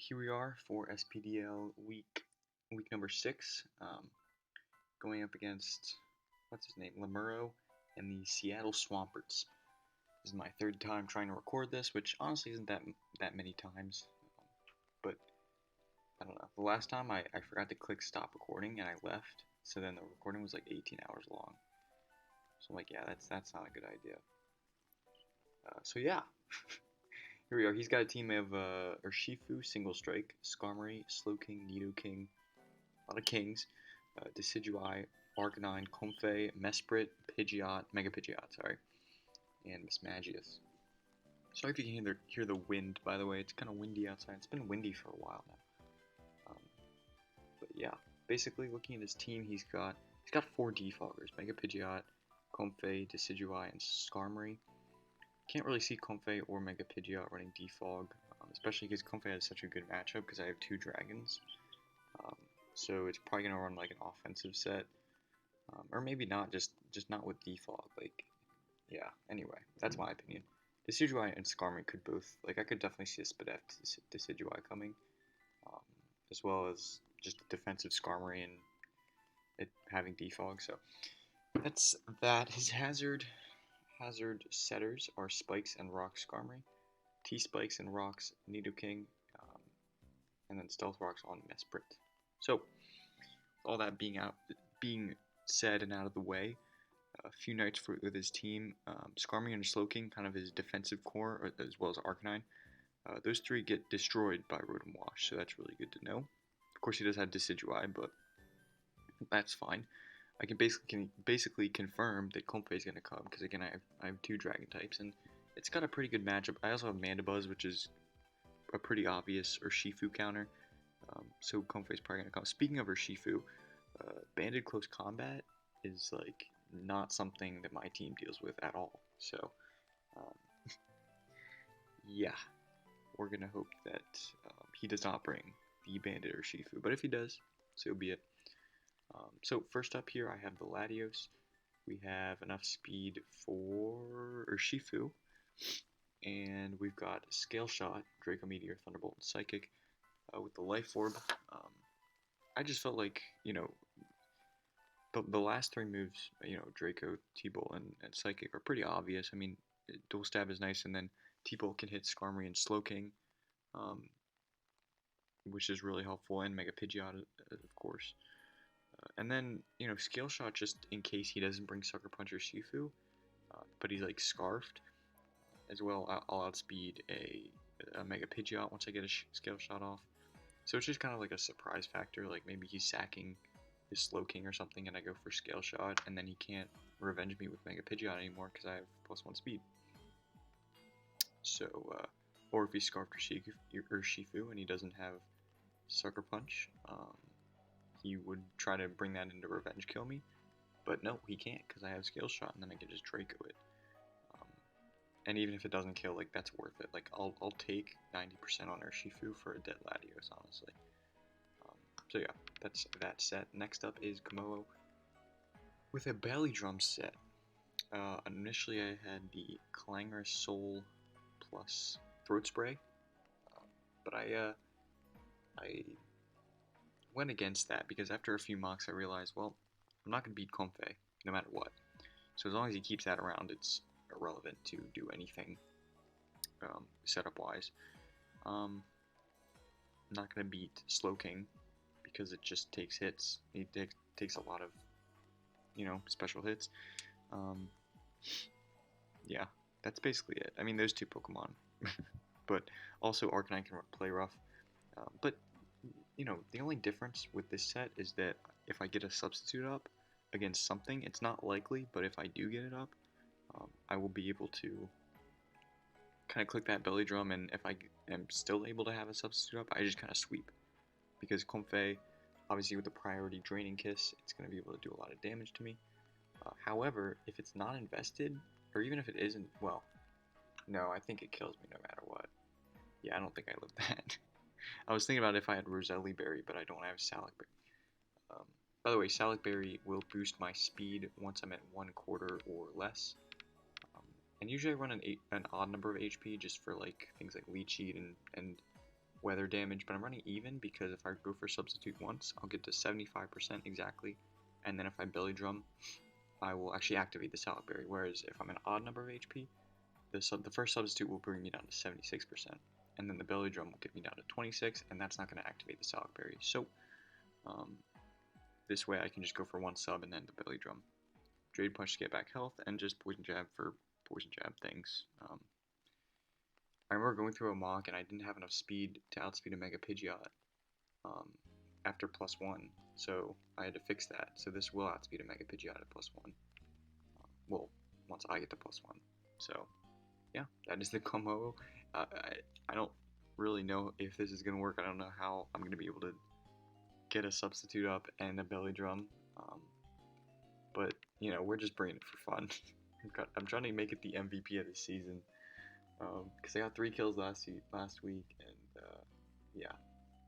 Here we are for SPDL week number 6, going up against what's his name, Lemurro, and the Seattle Swamperts. This is my third time trying to record this, which honestly isn't that many times, but I don't know. The last time I forgot to click stop recording and I left, so then the recording was like 18 hours long. So I'm like, yeah, that's not a good idea. So yeah. Here we are. He's got a team of Urshifu, Single Strike, Skarmory, Slowking, Nidoking, a lot of kings, Decidueye, Arcanine, Comfey, Mesprit, Pidgeot, Mega Pidgeot, sorry, and Mismagius. Sorry if you can hear the wind, by the way. It's kind of windy outside. It's been windy for a while now. But yeah, basically looking at his team, he's got 4 defoggers: Mega Pidgeot, Comfey, Decidueye, and Skarmory. Can't really see Comfey or Mega Pidgeot running defog, especially because Comfey has such a good matchup because I have 2 dragons. So it's probably gonna run like an offensive set, or maybe not, just not with defog. Like, yeah. Anyway, that's my opinion. Decidueye and Skarmory could both, like, I could definitely see a SPDL Decidueye coming, as well as just a defensive Skarmory and it having defog. So that's that. His hazard setters are Spikes and Rocks Skarmory, T-Spikes and Rocks Nidoking, and then Stealth Rocks on Mesprit. So, all that being said and out of the way, a few notes with his team. Skarmory and Slowking, kind of his defensive core, as well as Arcanine. Those 3 get destroyed by Rotom Wash, so that's really good to know. Of course, he does have Decidueye, but that's fine. I can basically confirm that Comfey is going to come, because again, I have 2 dragon types, and it's got a pretty good matchup. I also have Mandibuzz, which is a pretty obvious Urshifu counter, so Comfey is probably going to come. Speaking of Urshifu, banded close combat is like not something that my team deals with at all. So, yeah, we're going to hope that he does not bring the banded Urshifu, but if he does, so be it. So first up here, I have the Latios. We have enough speed for Urshifu, and we've got Scale Shot, Draco Meteor, Thunderbolt, and Psychic with the Life Orb. I just felt like, the last 3 moves, Draco, T-Bolt, and Psychic are pretty obvious. I mean, Dual Stab is nice, and then T-Bolt can hit Skarmory and Slowking, which is really helpful, and Mega Pidgeot, of course. And then, Scale Shot, just in case he doesn't bring Sucker Punch or Shifu, but he's like Scarfed. As well, I'll outspeed a Mega Pidgeot once I get a Scale Shot off. So it's just kind of like a surprise factor, like maybe he's sacking his Slowking or something and I go for Scale Shot, and then he can't revenge me with Mega Pidgeot anymore because I have +1 speed. So, or if he's Scarfed or Shifu and he doesn't have Sucker Punch, he would try to bring that into revenge kill me, but no, he can't because I have Scale Shot, and then I can just Draco it. And even if it doesn't kill, like, that's worth it. Like, I'll take 90% on Urshifu for a dead Latios, honestly. So yeah, that's that set. Next up is Kommo-o with a Belly Drum set. Initially I had the Clangorous Soul plus Throat Spray, but I went against that because after a few mocks I realized, well, I'm not going to beat Comfey no matter what. So as long as he keeps that around, it's irrelevant to do anything setup wise. I'm not going to beat Slowking because it just takes hits. It takes a lot of, special hits. Yeah, that's basically it. I mean, those 2 Pokemon. But also Arcanine can play rough. But the only difference with this set is that if I get a substitute up against something, it's not likely, but if I do get it up, I will be able to kind of click that belly drum, and if I am still able to have a substitute up, I just kind of sweep. Because Comfey, obviously with the priority Draining Kiss, it's going to be able to do a lot of damage to me. However, if it's not invested, or even if it isn't, well, no, I think it kills me no matter what. Yeah, I don't think I live that. I was thinking about if I had Roselli Berry, but I don't have Salic Berry. By the way, Salic Berry will boost my speed once I'm at 1/4 or less. And usually I run an odd number of HP just for like things like Leech Seed and weather damage, but I'm running even because if I go for substitute once, I'll get to 75% exactly, and then if I belly drum, I will actually activate the Salad Berry, whereas if I'm an odd number of HP, the first substitute will bring me down to 76%, and then the belly drum will get me down to 26, and that's not going to activate the Salad Berry. So this way I can just go for one sub and then the belly drum. Drain Punch to get back health, and just Poison Jab for Poison Jab things. I remember going through a mock and I didn't have enough speed to outspeed a Mega Pidgeot after +1, so I had to fix that. So this will outspeed a Mega Pidgeot at +1. Well, once I get to +1. So yeah, that is the Kommo-o. I don't really know if this is going to work. I don't know how I'm going to be able to get a substitute up and a belly drum. But, you know, we're just bringing it for fun. I'm trying to make it the MVP of the season. Because I got 3 kills last week, and yeah,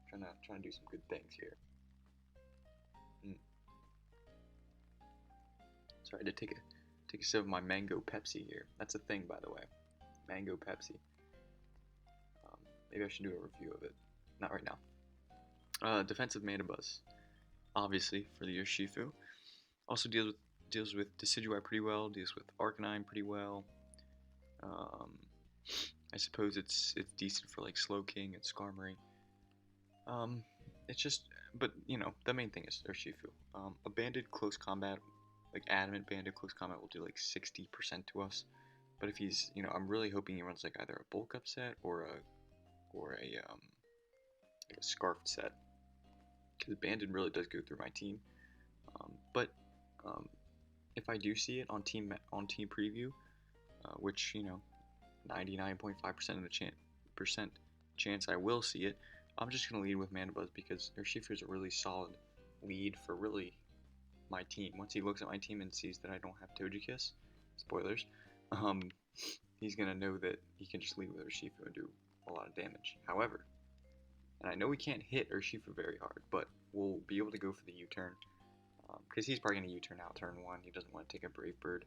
trying to do some good things here. Sorry, I had to take a sip of my mango Pepsi here. That's a thing, by the way, mango Pepsi. Maybe I should do a review of it. Not right now. Defensive Mandibuzz, obviously for the Urshifu. Also deals with Decidueye pretty well. Deals with Arcanine pretty well. I suppose it's decent for like Slowking and Skarmory. It's just, but you know, the main thing is Urshifu. A banded close combat, like adamant banded close combat, will do like 60% to us. But if he's, you know, I'm really hoping he runs like either a bulk up set or a scarfed set, because banded really does go through my team. But if I do see it on team preview, which, you know, 99.5% of the chance I will see it, I'm just gonna lead with Mandibuzz because Urshifu is a really solid lead for really my team. Once he looks at my team and sees that I don't have Togekiss, spoilers, he's gonna know that he can just lead with Urshifu and do a lot of damage. However, and I know we can't hit Urshifu very hard, but we'll be able to go for the U-turn, because he's probably gonna U-turn out turn 1. He doesn't want to take a Brave Bird.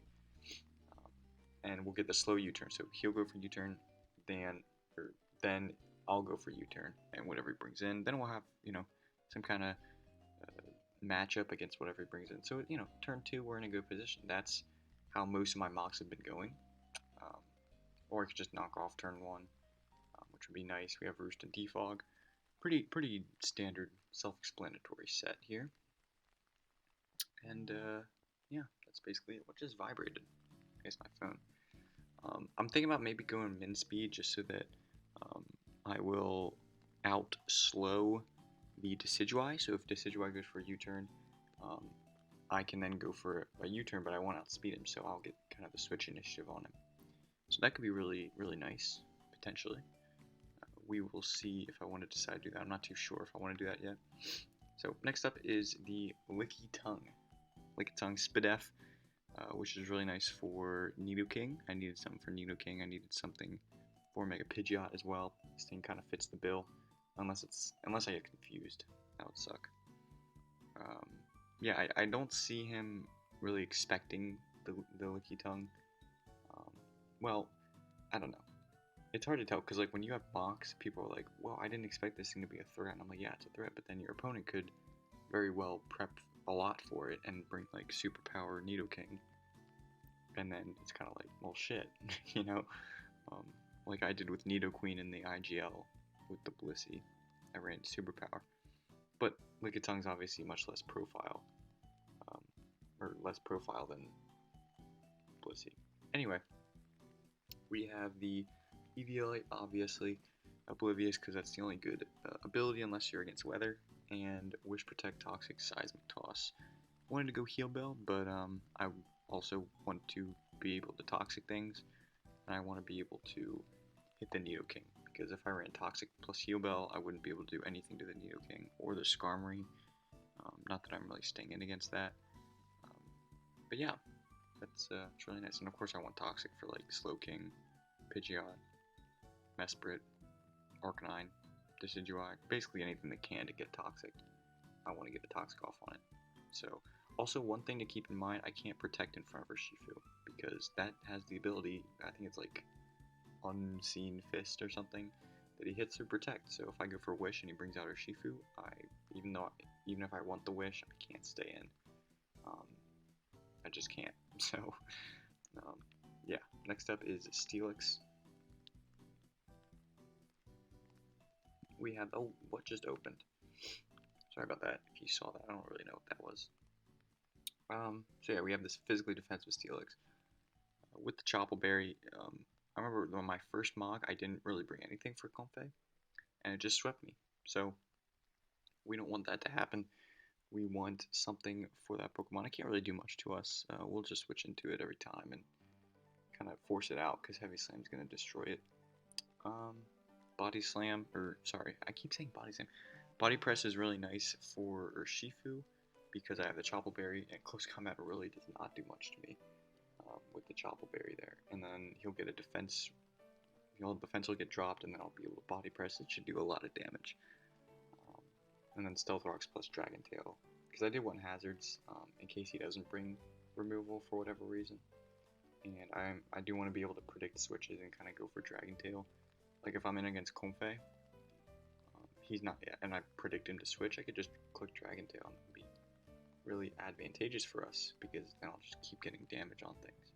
And we'll get the slow U-turn, so he'll go for U-turn, then I'll go for U-turn, and whatever he brings in, then we'll have, you know, some kind of matchup against whatever he brings in. So, you know, turn 2, we're in a good position. That's how most of my mocks have been going. Or I could just knock off turn 1, which would be nice. We have Roost and Defog. Pretty standard, self-explanatory set here. And, yeah, that's basically it. What just vibrated? I guess my phone. I'm thinking about maybe going min speed just so that I will out-slow the Decidueye. So if Decidueye goes for a U-turn, I can then go for a U-turn, but I won't outspeed him, so I'll get kind of the switch initiative on him. So that could be really, really nice, potentially. We will see if I want to decide to do that. I'm not too sure if I want to do that yet. So next up is the Lickitung SPDL, which is really nice for Nidoking. I needed something for Nidoking. I needed something for Mega Pidgeot as well. This thing kind of fits the bill, unless I get confused. That would suck. Yeah, I don't see him really expecting the Lickitung. Well, I don't know. It's hard to tell, because like when you have mocks, people are like, well, I didn't expect this thing to be a threat. And I'm like, yeah, it's a threat, but then your opponent could very well prep a lot for it and bring like superpower Nidoking. And then it's kind of like, well, shit, you know? Like I did with Nidoqueen in the IGL with the Blissey. I ran superpower. But Lickitung is obviously much less profile. Or less profile than Blissey. Anyway, we have the Eviolite, obviously. Oblivious, because that's the only good ability unless you're against weather. And Wish Protect, Toxic, Seismic Toss. Wanted to go Heal Bell, but I also want to be able to Toxic things. And I want to be able to hit the Nidoking. Because if I ran Toxic plus Heal Bell, I wouldn't be able to do anything to the Nidoking or the Skarmory. Not that I'm really staying in against that. But yeah, that's really nice. And of course I want Toxic for like Slowking, Pidgeot, Mesprit, Arcanine, Decidueye, basically anything that can to get Toxic. I want to get a Toxic off on it. So, also one thing to keep in mind, I can't protect in front of Urshifu, because that has the ability, I think it's like Unseen Fist or something, that he hits or protect. So if I go for Wish and he brings out Urshifu, even if I want the Wish, I can't stay in. I just can't. So yeah. Next up is Steelix. We have what just opened? Sorry about that. If you saw that, I don't really know what that was. So yeah, we have this physically defensive Steelix. With the Chople Berry, I remember on my first mock, I didn't really bring anything for Comfey, and it just swept me. So we don't want that to happen. We want something for that Pokemon. It can't really do much to us. We'll just switch into it every time and kind of force it out, because Heavy Slam is going to destroy it. Body Slam, or sorry, I keep saying Body Slam. Body Press is really nice for Urshifu, because I have the Chople Berry, and Close Combat really does not do much to me with the Chople Berry there. And then he'll get a defense, defense will get dropped, and then I'll be able to Body Press. It should do a lot of damage. And then Stealth Rocks plus Dragon Tail, because I did want Hazards in case he doesn't bring removal for whatever reason. And I do want to be able to predict switches and kind of go for Dragon Tail. Like if I'm in against Comfey, he's not yet, and I predict him to switch, I could just click Dragon Tail, and it would be really advantageous for us, because then I'll just keep getting damage on things.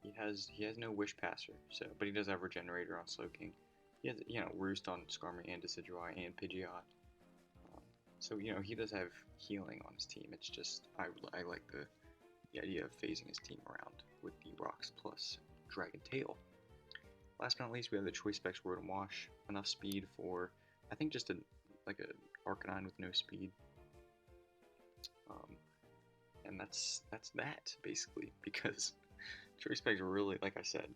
He has no Wish Passer, so, but he does have Regenerator on Slowking. He has, Roost on Skarmory and Decidueye and Pidgeot. So, he does have healing on his team. It's just, I like the idea of phasing his team around with the Rocks plus Dragon Tail. Last but not least, we have the Choice Specs Rotom Wash. Enough speed for, I think, just like a Arcanine with no speed. And that's that, basically, because Choice Specs are really, like I said,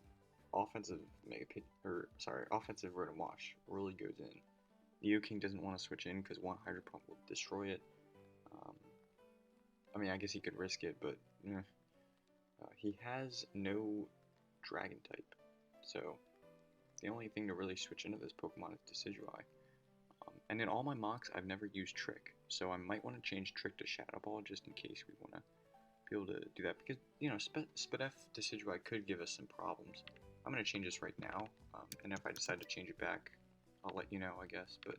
offensive Rotom Wash really goes in. Nidoking doesn't want to switch in because one Hydro Pump will destroy it. I mean, I guess he could risk it, but he has no Dragon type, so the only thing to really switch into this Pokemon is Decidueye. And in all my mocks, I've never used Trick, so I might want to change Trick to Shadow Ball just in case we want to be able to do that, because SPDF Decidueye could give us some problems. I'm going to change this right now, and if I decide to change it back, I'll let you know, I guess, but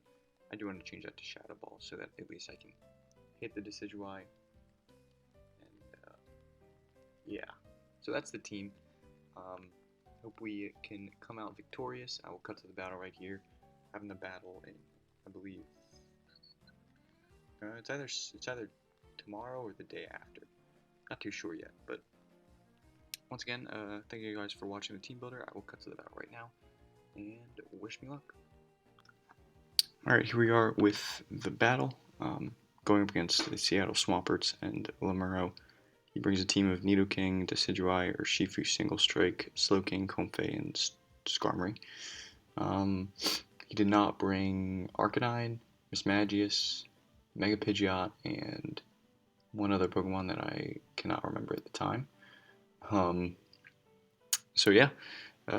I do want to change that to Shadow Ball so that at least I can hit the Decidueye. And yeah, so that's the team. Hope we can come out victorious. I will cut to the battle right here. Having the battle in, I believe, it's either tomorrow or the day after. Not too sure yet, but once again, thank you guys for watching the team builder. I will cut to the battle right now, and wish me luck. Alright, here we are with the battle, going up against the Seattle Swamperts and Lemurro. He brings a team of Nidoking, Decidueye, Urshifu, Single Strike, Slowking, Comfey, and Skarmory. He did not bring Arcanine, Mismagius, Mega Pidgeot, and one other Pokemon that I cannot remember at the time. So yeah,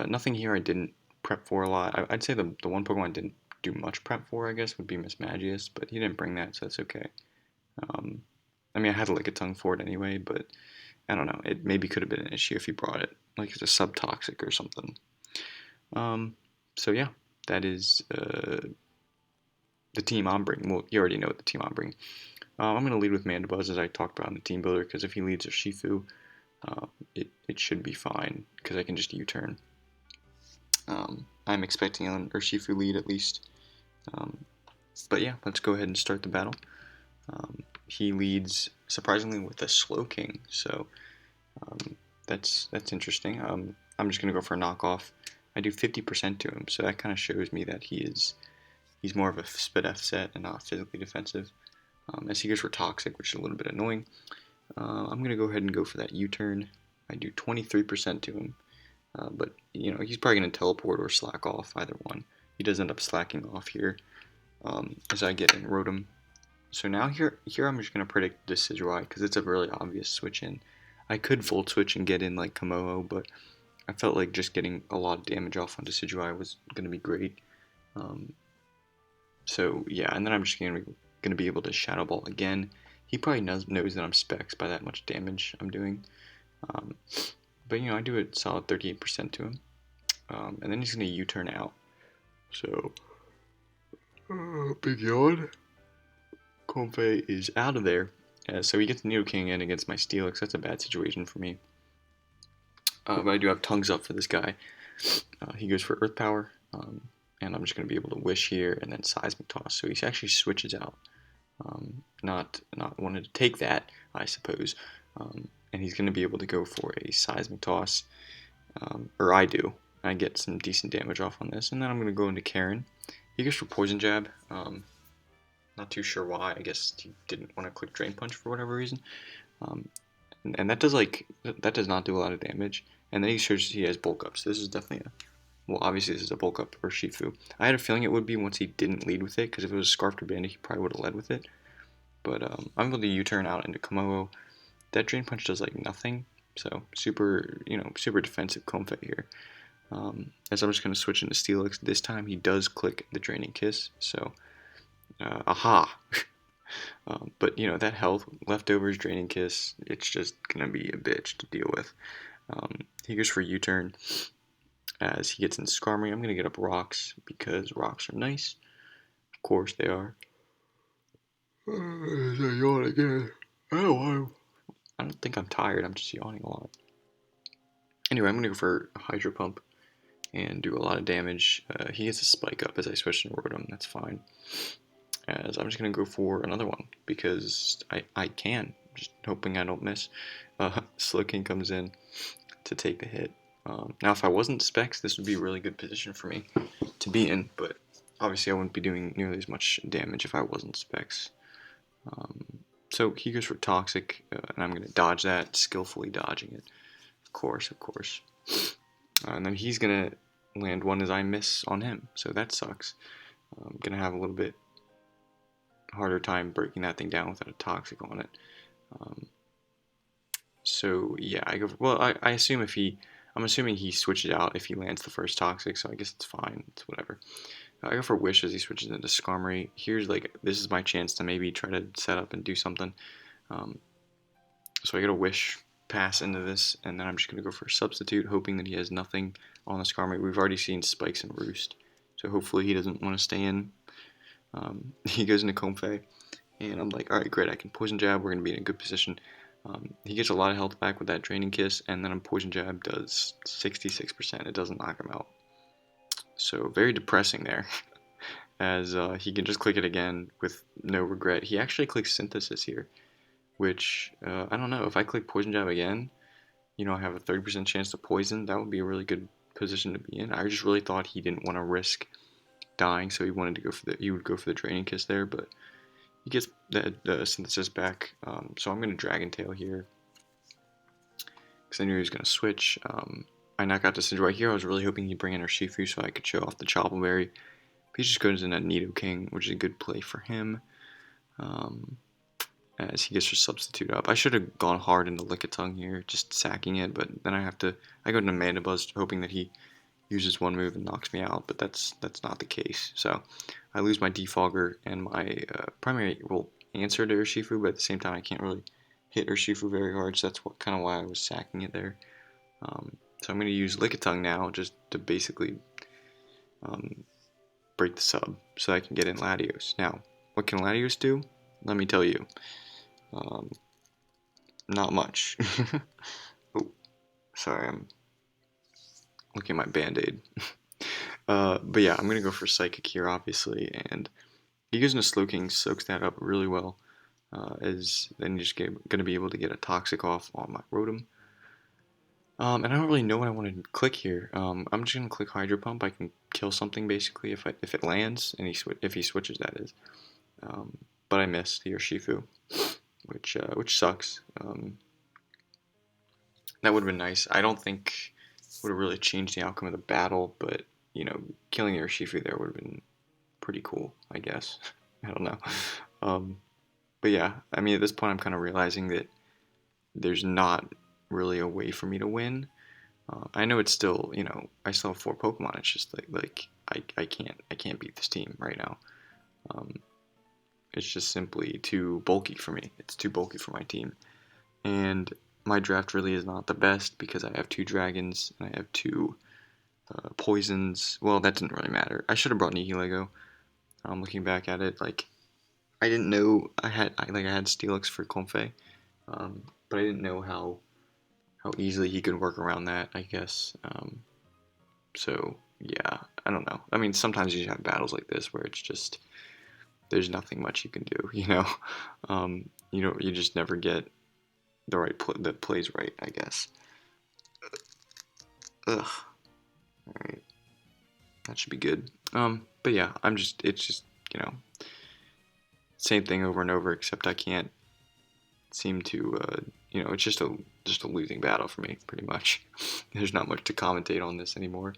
nothing here I didn't prep for a lot. I'd say the one Pokemon I didn't do much prep for, I guess, would be Mismagius, but he didn't bring that, so that's okay. I mean, I had to lick a tongue for it anyway, but I don't know. It maybe could have been an issue if he brought it, like it's a subtoxic or something. So yeah, that is the team I'm bringing. Well, you already know what the team I'm bringing. I'm going to lead with Mandibuzz, as I talked about in the team builder, because if he leads Urshifu, it should be fine, because I can just U-turn. I'm expecting an Urshifu lead at least. But yeah, let's go ahead and start the battle. He leads, surprisingly, with a Slowking, so that's interesting. I'm just going to go for a knockoff. I do 50% to him, so that kind of shows me that he's more of a SPDF set and not physically defensive. As he goes for Toxic, which is a little bit annoying. I'm going to go ahead and go for that U-turn. I do 23% to him, but he's probably going to teleport or slack off, either one. He does end up slacking off here as I get in Rotom. So now here I'm just going to predict Decidueye, because it's a really obvious switch in. I could Volt Switch and get in like Kommo-o, but I felt like just getting a lot of damage off on Decidueye was going to be great. So yeah, and then I'm just going to be able to Shadow Ball again. He probably knows that I'm Specs by that much damage I'm doing. But I do a solid 38% to him. And then he's going to U-turn out. So, big yawn. Kommo is out of there. So he gets Nidoking in against my Steelix. That's a bad situation for me. But I do have tongues up for this guy. He goes for Earth Power, and I'm just going to be able to Wish here and then Seismic Toss. So he actually switches out. Not wanting to take that, I suppose. And he's going to be able to go for a Seismic Toss, or I do. I get some decent damage off on this, and then I'm going to go into Karen. He goes for Poison Jab. Not too sure why. I guess he didn't want to click Drain Punch for whatever reason. And that does not do a lot of damage. And then he shows he has Bulk Up. So this is definitely well, obviously this is a Bulk Up or Shifu. I had a feeling it would be once he didn't lead with it, because if it was Scarfed or Bandit, he probably would have led with it. But I'm able to U-turn out into Kommo-o. That Drain Punch does like nothing. So super defensive Kommo here. As I'm just going to switch into Steelix. This time he does click the Draining Kiss. So, aha! But that health, leftovers, Draining Kiss, it's just gonna be a bitch to deal with. He goes for U-turn. As he gets in Skarmory, I'm gonna get up Rocks because rocks are nice. Of course they are. There's a yawn again. I don't think I'm tired. I'm just yawning a lot. Anyway, I'm gonna go for Hydro Pump and do a lot of damage. He gets a Spike Up as I switch into Rotom. That's fine. As I'm just going to go for another one because I can, just hoping I don't miss. Slowking comes in to take the hit. Now if I wasn't Specs, this would be a really good position for me to be in, but obviously I wouldn't be doing nearly as much damage if I wasn't Specs. So he goes for Toxic, and I'm going to dodge that, skillfully dodging it. Of course. And then he's going to land one as I miss on him, so that sucks. I'm going to have a little bit harder time breaking that thing down without a Toxic on it. So yeah, I go for, well, I assume I'm assuming he switches out if he lands the first Toxic, so I guess it's fine, it's whatever. I go for Wish as he switches into Skarmory. Here's this is my chance to maybe try to set up and do something. So I get a Wish pass into this, and then I'm just going to go for a Substitute, hoping that he has nothing on the Skarmory. We've already seen Spikes and Roost, so hopefully he doesn't want to stay in. He goes into Kommo, and I'm like, alright, great, I can Poison Jab, we're going to be in a good position. He gets a lot of health back with that Draining Kiss, and then a Poison Jab does 66%, it doesn't knock him out. So, very depressing there, as he can just click it again with no regret. He actually clicks Synthesis here, which, I don't know, if I click Poison Jab again, I have a 30% chance to poison, that would be a really good position to be in. I just really thought he didn't want to risk dying, so he would go for the Draining Kiss there, but he gets the Synthesis back. So I'm going to Dragon Tail here because I knew he was going to switch. I knock out the Sidgewai here. I was really hoping he'd bring in Urshifu so I could show off the Chople Berry. But he just goes in a Nidoking, which is a good play for him. As he gets your Substitute up. I should have gone hard into Lickitung here, just sacking it, but then I go into Mandibuzz hoping that he uses one move and knocks me out, but that's not the case. So I lose my Defogger and my primary answer to Urshifu, but at the same time I can't really hit Urshifu very hard, so that's kind of why I was sacking it there. So I'm going to use Lickitung now just to basically break the sub so I can get in Latios. Now, what can Latios do? Let me tell you. Not much. Oh, sorry, I'm looking at my Band-Aid. But yeah, I'm going to go for Psychic here, obviously, and he goes into Slowking, soaks that up really well, as then you're just going to be able to get a Toxic off on my Rotom. And I don't really know what I want to click here. I'm just going to click Hydro Pump. I can kill something, basically, if it lands, and if he switches, that is. But I missed the Urshifu, which sucks. That would have been nice. I don't think it would have really changed the outcome of the battle, but killing the Urshifu there would have been pretty cool, I guess. I don't know. But yeah, I mean, at this point I'm kind of realizing that there's not really a way for me to win. I know it's still, I still have 4 Pokemon. It's just like I can't beat this team right now. It's just simply too bulky for me. It's too bulky for my team. And my draft really is not the best because I have 2 dragons and I have 2 poisons. Well, that didn't really matter. I should have brought Nihilego. Looking back at it, like I didn't know I had Steelix for Comfey, but I didn't know how easily he could work around that, I guess. So yeah, I don't know. I mean, sometimes you have battles like this where it's just there's nothing much you can do, you know. You just never get the right that plays right, I guess. Ugh. All right, that should be good. But yeah, it's just same thing over and over, except I can't seem to it's just a losing battle for me, pretty much. There's not much to commentate on this anymore.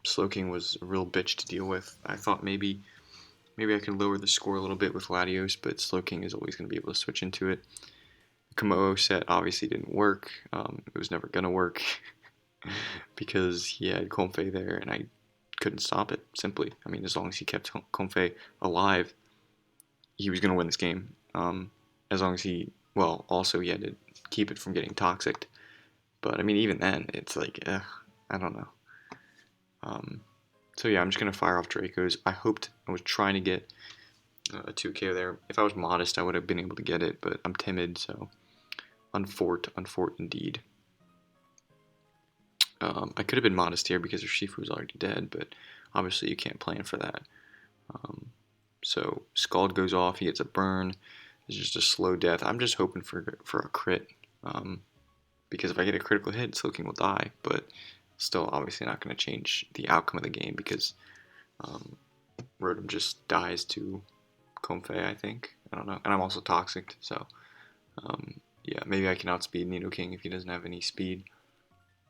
Slowking was a real bitch to deal with. I thought maybe I could lower the score a little bit with Latios, but Slowking is always going to be able to switch into it. Kommo-o set obviously didn't work. It was never going to work because he had Comfey there, and I couldn't stop it, simply. I mean, as long as he kept Comfey alive, he was going to win this game. As long as also he had to keep it from getting toxic. But I mean, even then, it's like, I don't know. So yeah, I'm just going to fire off Dracos. I was trying to get a 2K there. If I was modest, I would have been able to get it, but I'm timid, so unfort indeed. I could have been modest here because Urshifu was already dead, but obviously you can't plan for that. So Scald goes off, he gets a burn. It's just a slow death. I'm just hoping for a crit, because if I get a critical hit, Slowking will die, but still obviously not going to change the outcome of the game because Rotom just dies to Comfey, I think. I don't know. And I'm also toxic, so yeah, maybe I can outspeed Nidoking if he doesn't have any speed.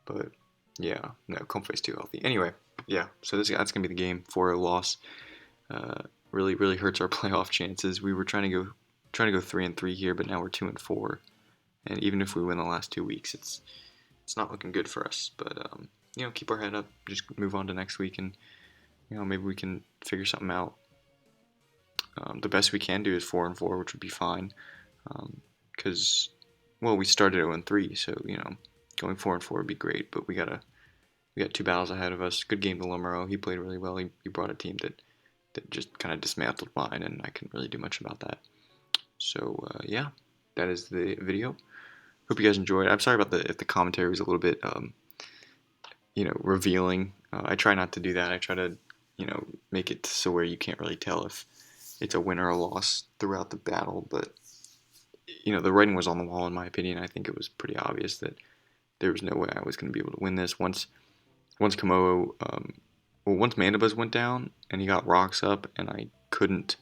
But yeah, no, Comfey's too healthy. Anyway, yeah, so that's going to be the game. 4-0 loss. Really hurts our playoff chances. We were trying to go 3-3 here, but now we're 2-4. And even if we win the last 2 weeks, it's not looking good for us. But keep our head up, just move on to next week, and maybe we can figure something out. The best we can do is 4-4, which would be fine, because we started 0-3, so going 4-4 would be great. But we got 2 battles ahead of us. Good game to Lemurro. He played really well. He brought a team that just kind of dismantled mine, and I couldn't really do much about that. So yeah, that is the video. Hope you guys enjoyed. I'm sorry about if the commentary was a little bit revealing. I try not to do that. I try to make it so where you can't really tell if it's a win or a loss throughout the battle. But the writing was on the wall, in my opinion. I think it was pretty obvious that there was no way I was going to be able to win this. Once Kommo-o, once Mandibuzz went down and he got rocks up, and I couldn't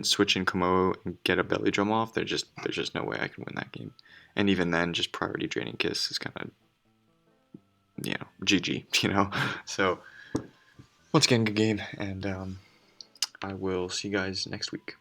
switch in Kommo-o and get a belly drum off. There's just no way I could win that game. And even then, just priority draining Kiss is kind of GG. So once again, good game, and I will see you guys next week.